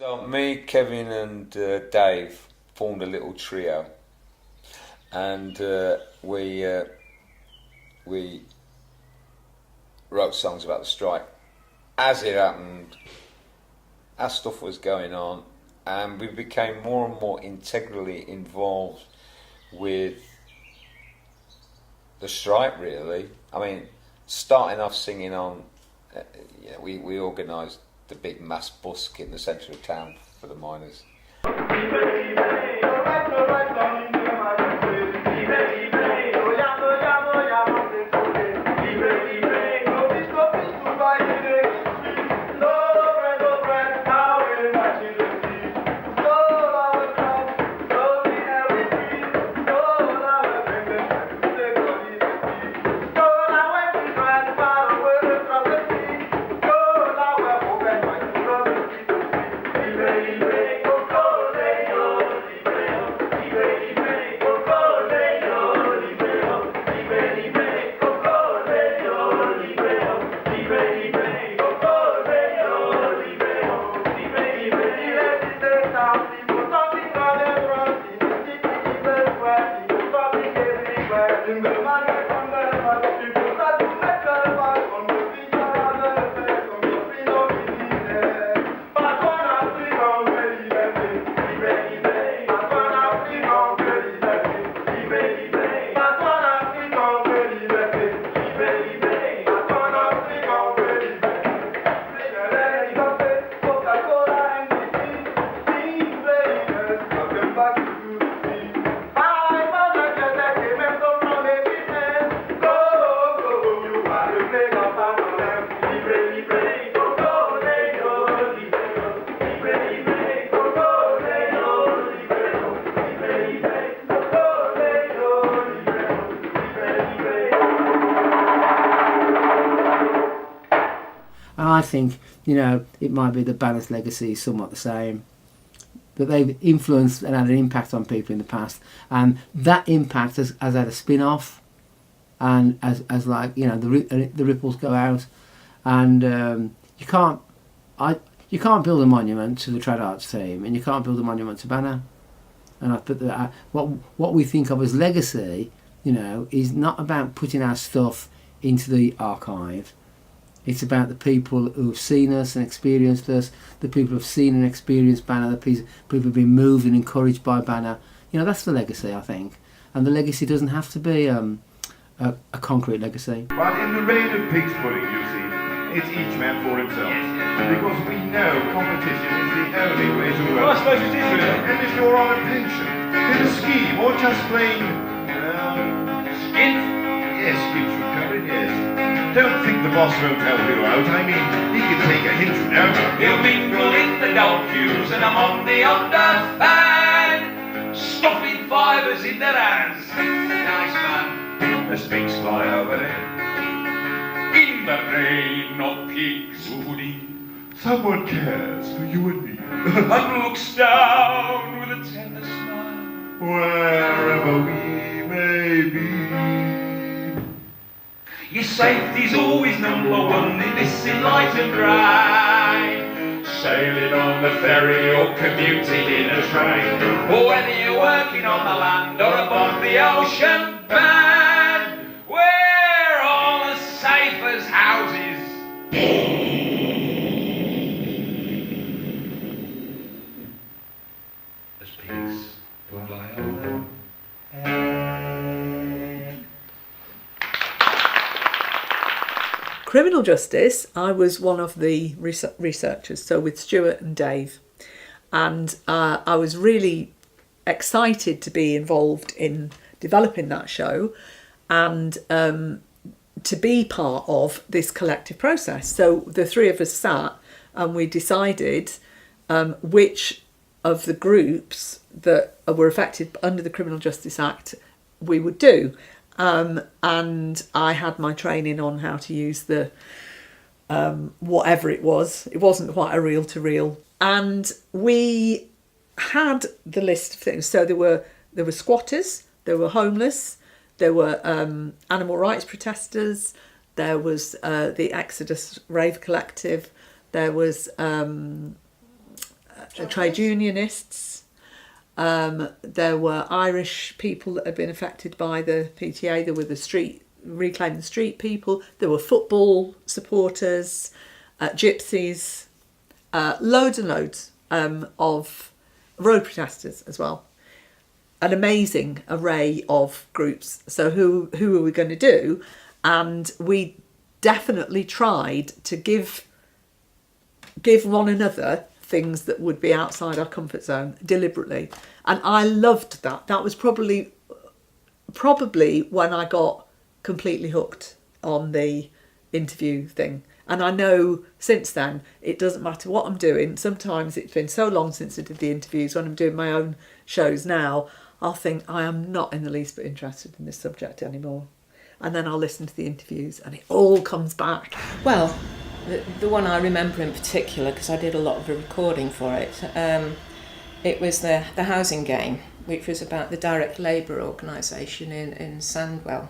So me, Kevin, and Dave formed a little trio, and we wrote songs about the strike as it happened, as stuff was going on, and we became more and more integrally involved with the strike. Really, I mean, starting off singing on, we organised the big mass busk in the centre of town for the miners. I think, it might be that Banner's legacy is somewhat the same. That they've influenced and had an impact on people in the past, and that impact has had a spin-off, and as like the ripples go out, and you can't build a monument to the Trad Arts team, and you can't build a monument to Banner. And I put that what we think of as legacy, is not about putting our stuff into the archive. It's about the people who have seen us and experienced us, the people who have seen and experienced Banner, the people who have been moved and encouraged by Banner. That's the legacy, I think. And the legacy doesn't have to be a concrete legacy. But in the reign of pig's pudding, you see, it's each man for himself. Because we know competition is the only way to work. Well, I suppose it is, really. And if you're on a pension, in a scheme, or just plain... Skint? Yes, skint recovery, yes. Don't think the boss won't help you out. I mean, he can take a hint, He'll mingle in the dog queues and I'm on the understand, stuffing fibres in their hands. Nice man. The snakes fly over there. In the rain of pigs pudding. Someone cares for you and me. And looks down with a tender smile. Wherever we may be. Your safety's always number one in this enlightened ride. Sailing on the ferry or commuting in a train, or whether you're working on the land or above the ocean band, we're all as safe as houses. As pigs fly over. Criminal justice, I was one of the researchers, so with Stuart and Dave, and I was really excited to be involved in developing that show and to be part of this collective process. So the three of us sat and we decided which of the groups that were affected under the Criminal Justice Act we would do. And I had my training on how to use the whatever it was. It wasn't quite a reel-to-reel. And we had the list of things. So there were squatters, there were homeless, there were animal rights protesters, there was the Exodus Rave Collective, there was trade unionists. There were Irish people that had been affected by the PTA. There were the Reclaim the Street people. There were football supporters, gypsies, loads and loads of road protesters as well. An amazing array of groups. So who are we going to do? And we definitely tried to give one another things that would be outside our comfort zone deliberately. And I loved that. That was probably when I got completely hooked on the interview thing. And I know since then, it doesn't matter what I'm doing. Sometimes it's been so long since I did the interviews. When I'm doing my own shows now, I'll think I am not in the least bit interested in this subject anymore. And then I'll listen to the interviews and it all comes back. Well, the one I remember in particular, because I did a lot of the recording for it, it was the housing game, which was about the direct labour organisation in Sandwell.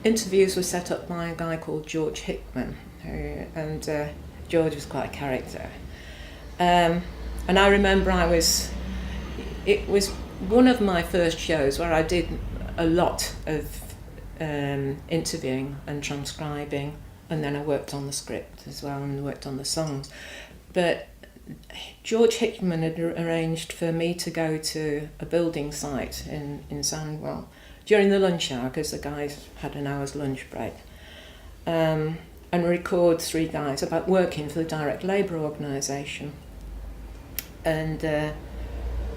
Interviews were set up by a guy called George Hickman, and George was quite a character. And I remember it was one of my first shows where I did a lot of interviewing and transcribing, and then I worked on the script as well and worked on the songs. But George Hickman had arranged for me to go to a building site in Sandwell during the lunch hour, because the guys had an hour's lunch break, and record 3 guys about working for the direct labour organisation. And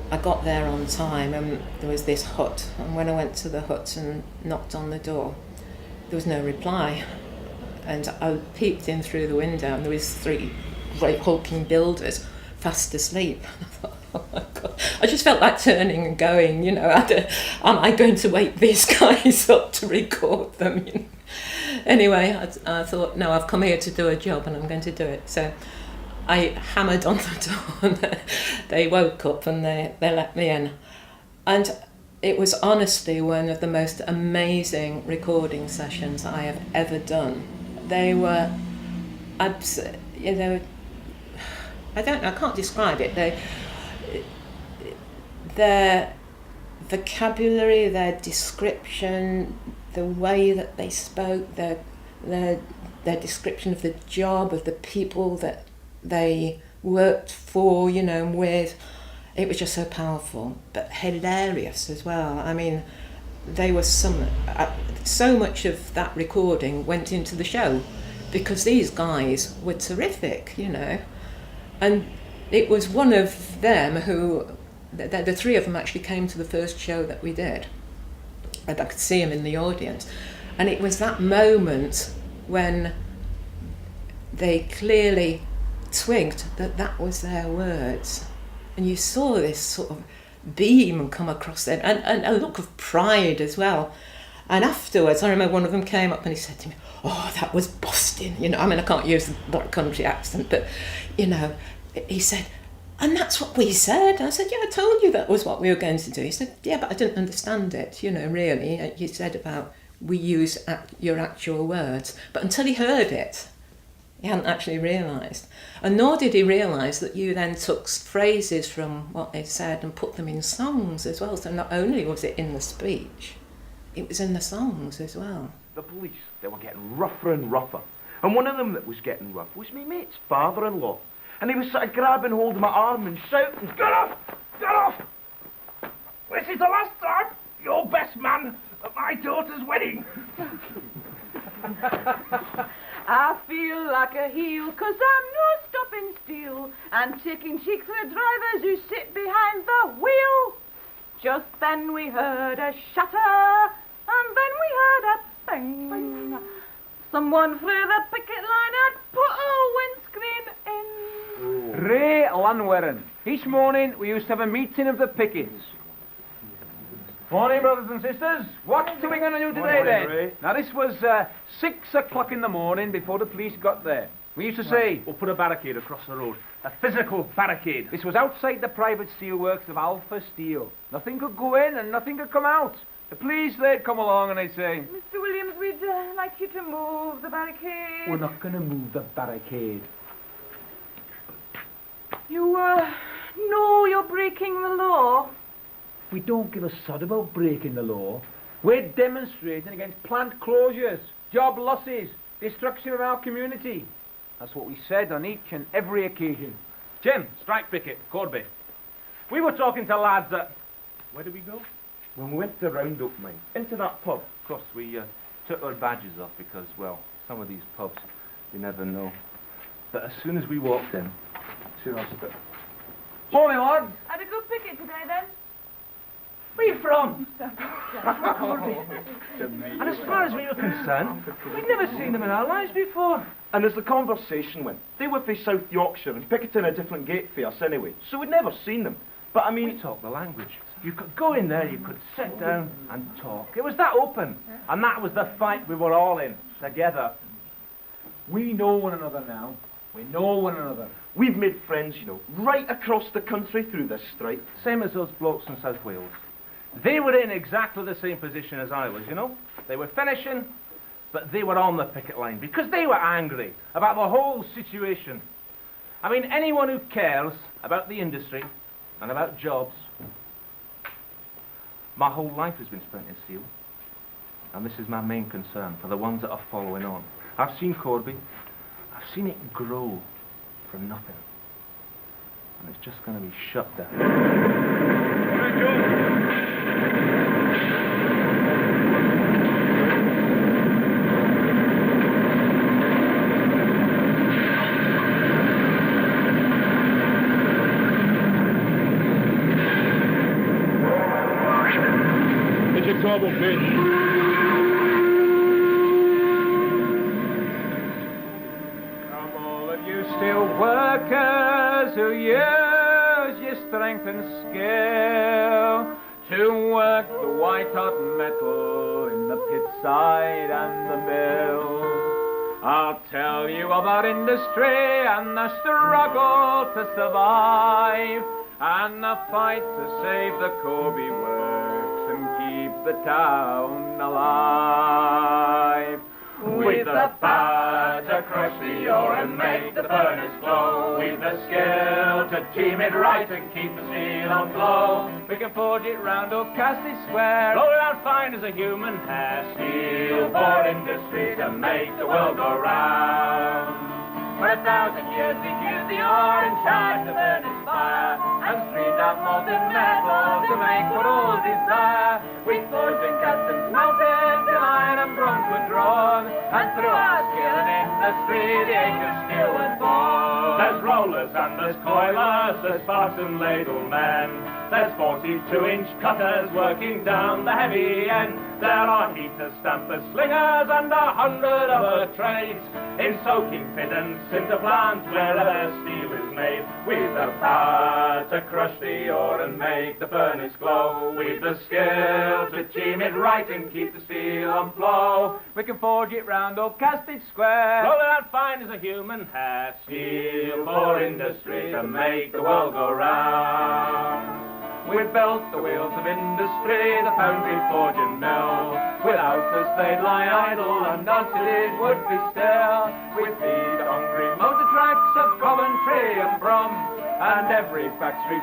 I got there on time, and there was this hut, and when I went to the hut and knocked on the door, there was no reply. And I peeped in through the window, and there was 3 great hulking builders fast asleep. I thought, oh my God. I just felt like turning and going, you know, am I going to wake these guys up to record them? You know? Anyway, I thought, no, I've come here to do a job and I'm going to do it. So I hammered on the door and they woke up and they let me in. And it was honestly one of the most amazing recording sessions I have ever done. They were, I can't describe it. Their vocabulary, their description, the way that they spoke, their description of the job, of the people that they worked for, you know, with, it was just so powerful, but hilarious as well. I mean, they were so much of that recording went into the show because these guys were terrific, you know. And it was one of them who, the 3 of them actually came to the first show that we did. And I could see them in the audience. And it was that moment when they clearly twigged that was their words. And you saw this sort of beam come across them, and a look of pride as well. And afterwards, I remember one of them came up and he said to me, "Oh, that was Boston." You know, I mean, I can't use the Bottom Country accent, but, you know, he said, "And that's what we said." I said, "Yeah, I told you that was what we were going to do." He said, "Yeah, but I didn't understand it, you know, really. You said about we use your actual words." But until he heard it, he hadn't actually realised. And nor did he realise that you then took phrases from what they said and put them in songs as well. So not only was it in the speech, it was in the songs as well. The police, they were getting rougher and rougher. And one of them that was getting rough was me mate's father-in-law. And he was sort of grabbing hold of my arm and shouting, "Get off! Get off! This is the last time you're best man at my daughter's wedding." I feel like a heel, 'cause I'm no stopping still, and taking cheek for the drivers who sit behind the wheel. Just then we heard a shatter, and then we heard a bang. Someone through the picket line had put a windscreen in. Ray Lanwarren. Each morning we used to have a meeting of the pickets. Morning, brothers and sisters. What are we going to do today, then? Ray. Now, this was 6 o'clock in the morning before the police got there. We used to say, We'll put a barricade across the road. A physical barricade. this was outside the private steelworks of Alpha Steel. Nothing could go in and nothing could come out. The police, they'd come along and they'd say, Mr. Williams, we'd like you to move the barricade. "We're not going to move the barricade." You, know you're breaking the law. We don't give a sod about breaking the law. We're demonstrating against plant closures, job losses, destruction of our community. That's what we said on each and every occasion. Jim, strike picket, Corby. We were talking to lads at... Where did we go? When we went to the roundup, mate, into that pub. Of course, we took our badges off because, well, some of these pubs, you never know. But as soon as we walked in, sure I spit. Morning, lads. Had a good picket today, then? Where you from? And as far as we were concerned, we'd never seen them in our lives before. And as the conversation went, they were from South Yorkshire and picketing a different gate for us anyway, so we'd never seen them. But I mean... We talked the language. You could go in there, you could sit down and talk. It was that open. And that was the fight we were all in, together. We know one another now. We know one another. We've made friends, you know, right across the country through this strike. Same as those blokes in South Wales. They were in exactly the same position as I was, you know. They were finishing, but they were on the picket line because they were angry about the whole situation. I mean, anyone who cares about the industry and about jobs, my whole life has been spent in steel. And this is my main concern for the ones that are following on. I've seen Corby. I've seen it grow from nothing. And it's just going to be shut down. It's a trouble, bitch. Steel workers who use your strength and skill to work the white hot metal in the pit side and the mill. I'll tell you of our industry and the struggle to survive and the fight to save the Corby works and keep the town alive. With the power to crush the ore and make the furnace glow, with the skill to team it right and keep the steel on flow, we can forge it round or cast it square, roll it out fine as a human hair. Steel for industry to make the world go round. For 1,000 years we've used the ore and charged the furnace fire, and streamed out molten metal to make what all desire. We forged and cast and smelted till iron and bronze were drawn, and through our skill and industry the age of steel was born. There's rollers and there's coilers, there's sparks and ladle men, there's 42-inch cutters working down the heavy end. There are heaters, stampers, slingers, and 100 other trades in soaking pit and sinter plant wherever steel is made. We've the power to crush the ore and make the furnace glow. We've the skill to team it right and keep the steel on flow. We can forge it round or cast it square, roll it out fine as a human hair. Steel for industry to make the world go round. We've built the wheels of industry, the foundry, forge and mill. Without us they'd lie idle and our cities would be still. We feed hungry motor tracks of Coventry and Brum, and every factory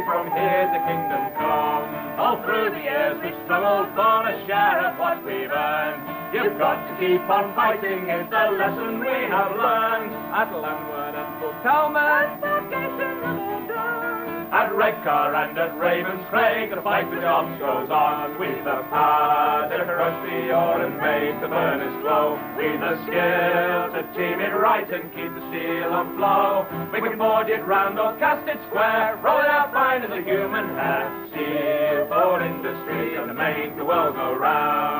from here to Kingdom Come. All through the years we've struggled for a share of what we've earned. You've got to keep on fighting is the lesson we have learned. At Lanwood and Full Talmud, at Redcar and at Ravenscraig, the fight for jobs goes on. We've the power to crush the ore and make the furnace glow. We've the skill to team it right and keep the steel on flow. We can forge it round or cast it square, roll it out fine as a human hair. Steel for industry and make the world go round.